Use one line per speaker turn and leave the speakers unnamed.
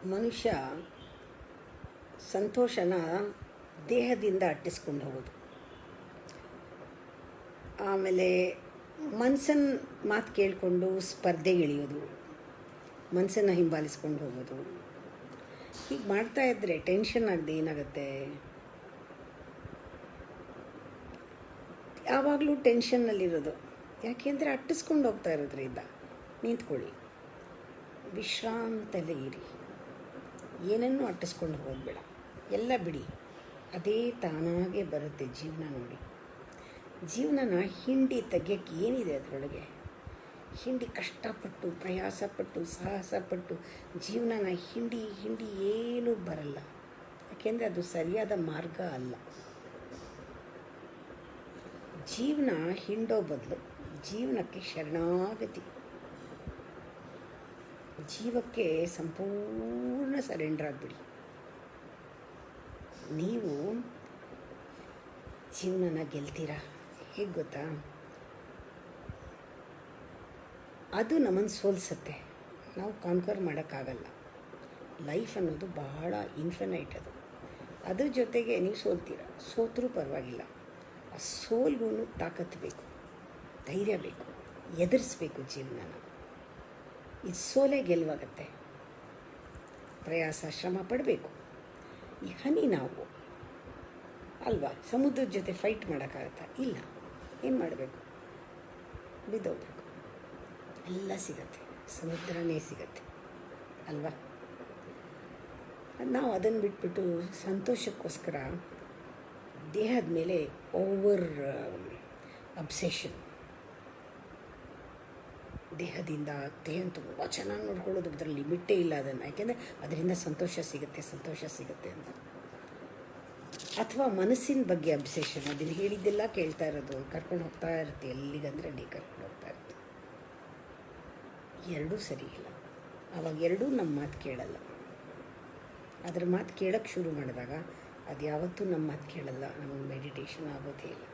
ಮನುಷ್ಯ ಸಂತೋಷನ ದೇಹದಿಂದ ಅಟ್ಟಿಸ್ಕೊಂಡು ಹೋಗೋದು, ಆಮೇಲೆ ಮನಸ್ಸನ್ನ ಮಾತು ಕೇಳಿಕೊಂಡು ಸ್ಪರ್ಧೆಗಿಳಿಯೋದು, ಮನಸ್ಸನ್ನು ಹಿಂಬಾಲಿಸ್ಕೊಂಡು ಹೋಗೋದು. ಹೀಗೆ ಮಾಡ್ತಾಯಿದ್ರೆ ಟೆನ್ಷನ್ ಆಗದೆ ಏನಾಗುತ್ತೆ, ಯಾವಾಗಲೂ ಟೆನ್ಷನ್ನಲ್ಲಿರೋದು. ಯಾಕೆಂದರೆ ಅಟ್ಟಿಸ್ಕೊಂಡು ಹೋಗ್ತಾ ಇರೋದ್ರಿಂದ. ನಿಂತ್ಕೊಳ್ಳಿ, ವಿಶ್ರಾಂತಲೇ ಇರಿ, ಏನನ್ನೂ ಅಟ್ಟಿಸ್ಕೊಂಡು ಹೋಗಬೇಡ, ಎಲ್ಲ ಬಿಡಿ, ಅದೇ ತಾನಾಗೆ ಬರುತ್ತೆ ಜೀವನ. ನೋಡಿ, ಜೀವನನ ಹಿಂಡಿ ತೆಗಿಯೋಕ್ಕೆ ಏನಿದೆ ಅದರೊಳಗೆ? ಹಿಂಡಿ ಕಷ್ಟಪಟ್ಟು ಪ್ರಯಾಸಪಟ್ಟು ಸಾಹಸಪಟ್ಟು ಜೀವನನ ಹಿಂಡಿ ಏನೂ ಬರಲ್ಲ. ಯಾಕೆಂದರೆ ಅದು ಸರಿಯಾದ ಮಾರ್ಗ ಅಲ್ಲ. ಜೀವನ ಹಿಂಡೋ ಬದಲು ಜೀವನಕ್ಕೆ ಶರಣಾಗತಿ, ಜೀವಕ್ಕೆ ಸಂಪೂರ್ಣ ಸರೆಂಡರ್ ಆಗಿಬಿಡಿ. ನೀವು ಜೀವನನ ಗೆಲ್ತೀರಾ. ಹೇಗೆ ಗೊತ್ತಾ? ಅದು ನಮ್ಮನ್ನು ಸೋಲಿಸುತ್ತೆ, ನಾವು ಕಾನ್ಕರ್ ಮಾಡೋಕ್ಕಾಗಲ್ಲ. ಲೈಫ್ ಅನ್ನೋದು ಬಹಳ ಇನ್ಫಿನೈಟ್. ಅದ್ರ ಜೊತೆಗೆ ನೀವು ಸೋಲ್ತೀರ, ಸೋತರೂ ಪರವಾಗಿಲ್ಲ. ಆ ಸೋಲ್ಗೂ ತಾಕತ್ತು ಬೇಕು, ಧೈರ್ಯ ಬೇಕು, ಎದುರಿಸ್ಬೇಕು ಜೀವನನ. ಇದು ಸೋಲೇ ಗೆಲುವಾಗತ್ತೆ. ಪ್ರಯಾಸ ಶ್ರಮ ಪಡಬೇಕು. ಈ ಹನಿ ನಾವು ಅಲ್ವಾ, ಸಮುದ್ರದ ಜೊತೆ ಫೈಟ್ ಮಾಡೋಕ್ಕಾಗತ್ತಾ? ಇಲ್ಲ. ಏನು ಮಾಡಬೇಕು? ಬಿದ್ದೋಗ್ಬೇಕು. ಎಲ್ಲ ಸಿಗತ್ತೆ, ಸಮುದ್ರನೇ ಸಿಗತ್ತೆ ಅಲ್ವಾ. ನಾವು ಅದನ್ನು ಬಿಟ್ಬಿಟ್ಟು ಸಂತೋಷಕ್ಕೋಸ್ಕರ ದೇಹದ ಮೇಲೆ ಓವರ್ ಅಬ್ಸೆಷನ್, ದೇಹದಿಂದ ದೇಹನ ತುಂಬ ಚೆನ್ನಾಗಿ ನೋಡ್ಕೊಳ್ಳೋದು, ಅದರ ಲಿಮಿಟೇ ಇಲ್ಲ ಅದನ್ನು. ಯಾಕೆಂದರೆ ಅದರಿಂದ ಸಂತೋಷ ಸಿಗುತ್ತೆ ಅಂತ. ಅಥವಾ ಮನಸ್ಸಿನ ಬಗ್ಗೆ ಅಬ್ಸೆಷನ್, ಅದನ್ನು ಹೇಳಿದ್ದೆಲ್ಲ ಕೇಳ್ತಾ ಇರೋದು, ಕರ್ಕೊಂಡು ಹೋಗ್ತಾ ಇರುತ್ತೆ ಎಲ್ಲಿಗಂದರೆ ಅಲ್ಲಿ ಕರ್ಕೊಂಡು ಹೋಗ್ತಾ ಇರುತ್ತೆ. ಎರಡೂ ಸರಿ ಇಲ್ಲ. ಆವಾಗ ಎರಡೂ ನಮ್ಮ ಮಾತು ಕೇಳಲ್ಲ. ಅದರ ಮಾತು ಕೇಳೋಕ್ಕೆ ಶುರು ಮಾಡಿದಾಗ ಅದು ಯಾವತ್ತೂ ನಮ್ಮ ಮಾತು ಕೇಳಲ್ಲ, ನಮಗೆ ಮೆಡಿಟೇಷನ್ ಆಗೋದೇ ಇಲ್ಲ.